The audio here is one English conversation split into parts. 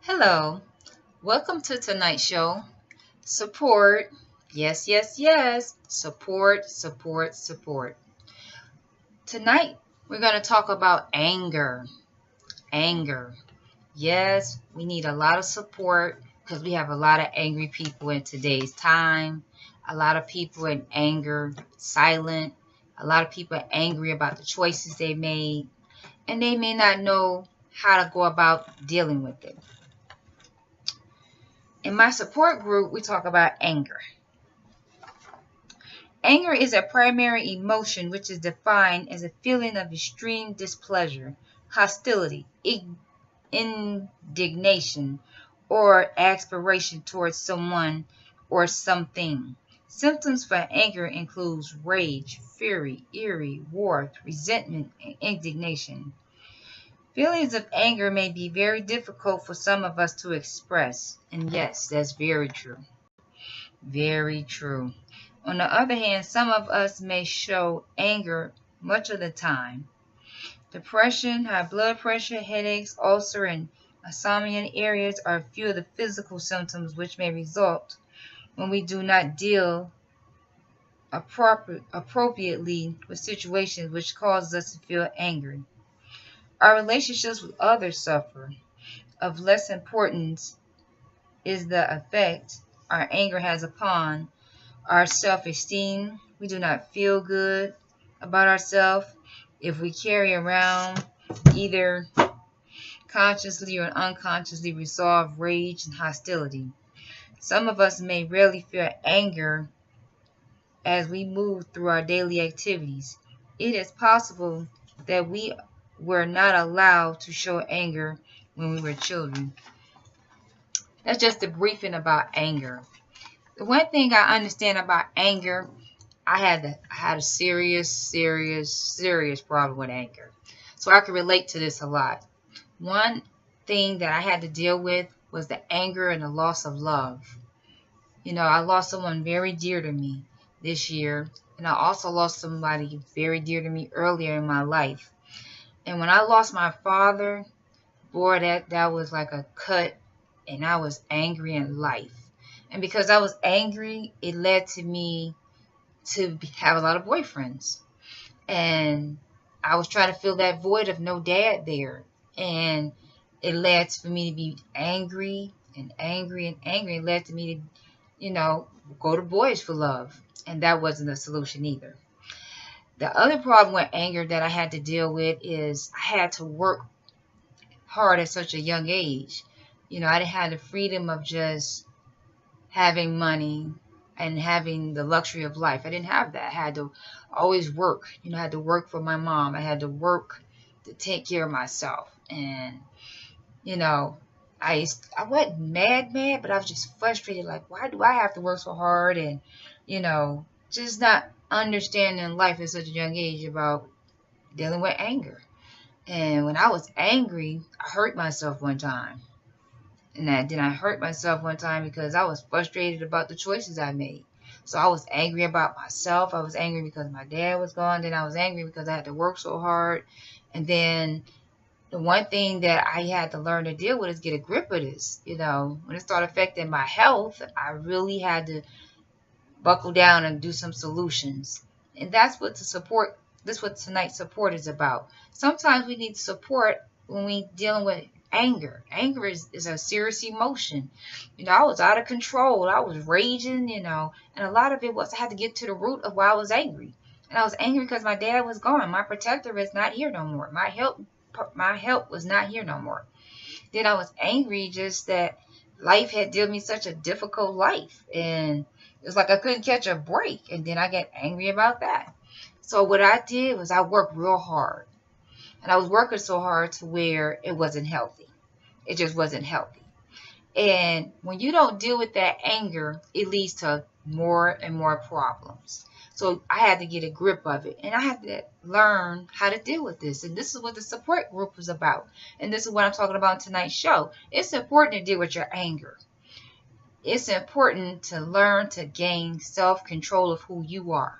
Hello, welcome to tonight's show. Support, yes, yes, yes. Support, support, support. Tonight, we're going to talk about anger. Anger. Yes, we need a lot of support because we have a lot of angry people in today's time. A lot of people in anger, silent. A lot of people are angry about the choices they made, and they may not know how to go about dealing with it. In my support group, we talk about anger. Anger is a primary emotion which is defined as a feeling of extreme displeasure, hostility, indignation, or aspiration towards someone or something. Symptoms for anger include rage, fury, fury, wrath, resentment, and indignation. Feelings of anger may be very difficult for some of us to express, and yes, that's very true. Very true. On the other hand, some of us may show anger much of the time. Depression, high blood pressure, headaches, ulcer, and insomnia areas are a few of the physical symptoms which may result when we do not deal appropriately with situations which cause us to feel angry. Our relationships with others suffer. Of less importance is the effect our anger has upon our self-esteem. We do not feel good about ourselves if we carry around either consciously or unconsciously resolved rage and hostility. Some of us may rarely feel anger as we move through our daily activities. It is possible that we were not allowed to show anger when we were children. That's just a briefing about anger. The one thing I understand about anger, I had a serious problem with anger. So I can relate to this a lot. One thing that I had to deal with was the anger and the loss of love. I lost someone very dear to me this year, and I also lost somebody very dear to me earlier in my life. And when I lost my father, boy, that was like a cut, and I was angry in life. And because I was angry, it led to me to have a lot of boyfriends. And I was trying to fill that void of no dad there. And it led for me to be angry and angry and angry. It led to me to, go to boys for love. And that wasn't a solution either. The other problem with anger that I had to deal with is I had to work hard at such a young age. I didn't have the freedom of just having money and having the luxury of life. I didn't have that. I had to always work. I had to work for my mom. I had to work to take care of myself. And, I wasn't mad, but I was just frustrated. Like, why do I have to work so hard? And, just not understanding life at such a young age about dealing with anger. And when I was angry, I hurt myself one time. And then I hurt myself one time because I was frustrated about the choices I made. So I was angry about myself. I was angry because my dad was gone. Then I was angry because I had to work so hard. And then the one thing that I had to learn to deal with is get a grip of this. When it started affecting my health, I really had to buckle down and do some solutions. And that's what tonight's support is about. Sometimes we need support when we dealing with anger. Anger is a serious emotion. I was out of control. I was raging, and a lot of it was I had to get to the root of why I was angry. And I was angry because my dad was gone. My protector is not here no more. My help was not here no more. Then I was angry just that life had dealt me such a difficult life. And it was like I couldn't catch a break. And then I got angry about that. So what I did was I worked real hard. And I was working so hard to where it wasn't healthy. It just wasn't healthy. And when you don't deal with that anger, it leads to more and more problems. So I had to get a grip of it. And I had to learn how to deal with this. And this is what the support group was about. And this is what I'm talking about in tonight's show. It's important to deal with your anger. It's important to learn to gain self-control of who you are.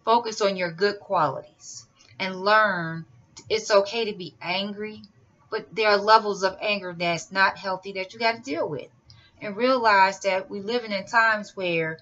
Focus on your good qualities. And learn it's okay to be angry, But there are levels of anger that's not healthy that you got to deal with. And realize that we living in times where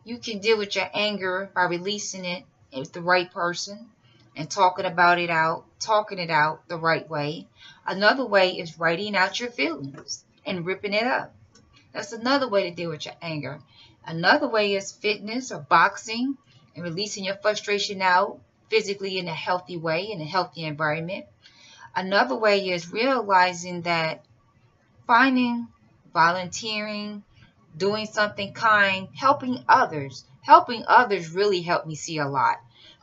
you can deal with your anger by releasing it with the right person and talking it out the right way. Another way is writing out your feelings and ripping it up. That's another way to deal with your anger. Another way is fitness or boxing and releasing your frustration out physically in a healthy way, in a healthy environment. Another way is realizing that finding, volunteering, doing something kind, helping others. Helping others really helped me see a lot.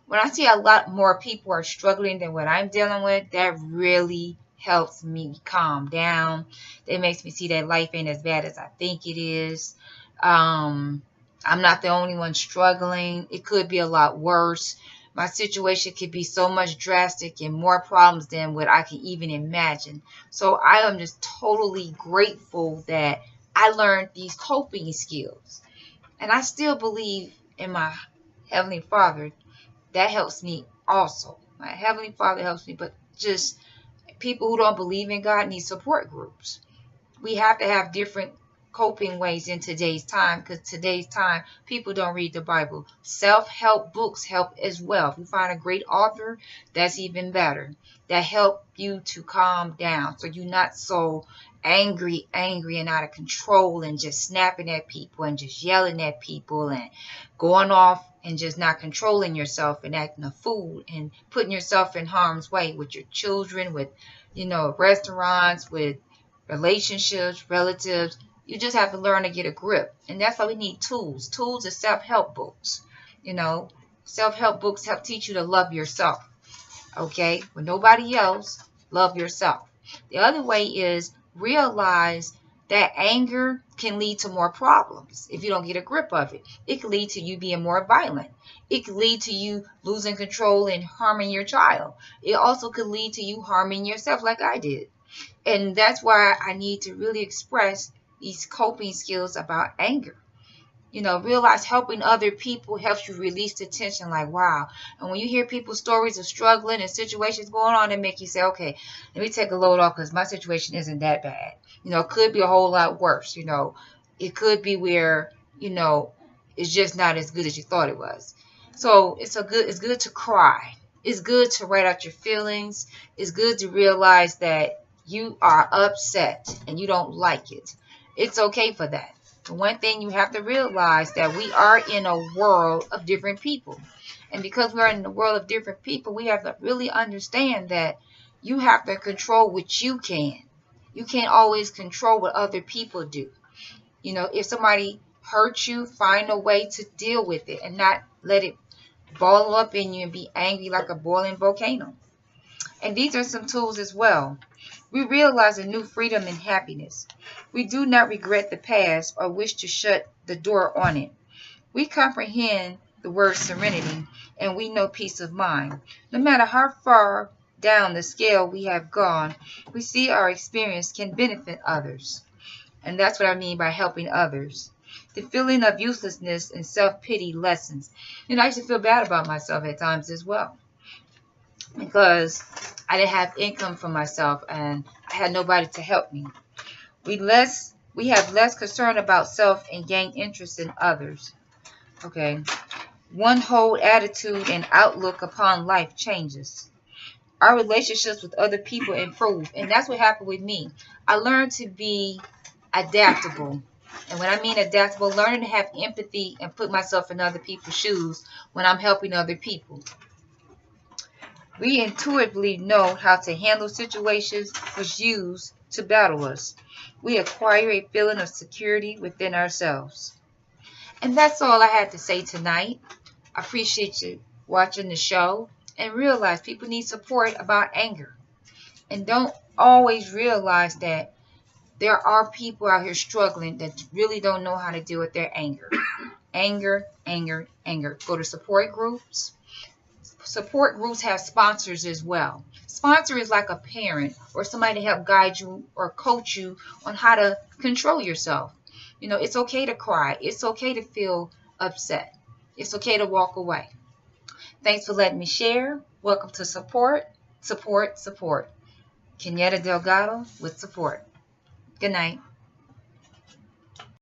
When I see a lot more people are struggling than what I'm dealing with, that really helps me calm down. It makes me see that life ain't as bad as I think it is. I'm not the only one struggling. It could be a lot worse. My situation could be so much drastic and more problems than what I can even imagine. So I am just totally grateful that I learned these coping skills. And I still believe in my Heavenly Father. That helps me also. My Heavenly Father helps me, but just people who don't believe in God need support groups. We have to have different coping ways in today's time, because today's time people don't read the Bible. Self-help books help as well. If you find a great author, that's even better. That help you to calm down so you're not so angry and out of control and just snapping at people and just yelling at people and going off and just not controlling yourself and acting a fool and putting yourself in harm's way with your children, with restaurants, with relationships, relatives. You just have to learn to get a grip. And that's why we need tools. Tools are self-help books. Self-help books help teach you to love yourself. Okay? When nobody else, love yourself. The other way is realize that anger can lead to more problems if you don't get a grip of it. It can lead to you being more violent. It can lead to you losing control and harming your child. It also could lead to you harming yourself like I did. And that's why I need to really express these coping skills about anger. Realize helping other people helps you release the tension, like, wow. And when you hear people's stories of struggling and situations going on, it make you say, okay, let me take a load off because my situation isn't that bad. It could be a whole lot worse. It could be where, it's just not as good as you thought it was. So it's good to cry. It's good to write out your feelings. It's good to realize that you are upset and you don't like it. It's okay for that. The one thing you have to realize that we are in a world of different people. And because we're in the world of different people, we have to really understand that you have to control what you can. You can't always control what other people do. If somebody hurts you, find a way to deal with it and not let it ball up in you and be angry like a boiling volcano. And these are some tools as well. We realize a new freedom and happiness. We do not regret the past or wish to shut the door on it. We comprehend the word serenity, and we know peace of mind. No matter how far down the scale we have gone, we see our experience can benefit others. And that's what I mean by helping others. The feeling of uselessness and self-pity lessens. I used to feel bad about myself at times as well, because I didn't have income for myself and I had nobody to help me. We have less concern about self and gain interest in others. Okay. One whole attitude and outlook upon life changes. Our relationships with other people improve. And that's what happened with me. I learned to be adaptable. And when I mean adaptable, learning to have empathy and put myself in other people's shoes when I'm helping other people. We intuitively know how to handle situations which use to battle us. We acquire a feeling of security within ourselves. And that's all I had to say tonight. I appreciate you watching the show, and realize people need support about anger. And don't always realize that there are people out here struggling that really don't know how to deal with their anger. Anger. Go to support groups. Support groups have sponsors as well. Sponsor is like a parent or somebody to help guide you or coach you on how to control yourself. It's okay to cry. It's okay to feel upset. It's okay to walk away. Thanks for letting me share. Welcome to Support. Kenyatta Delgado with support. Good night.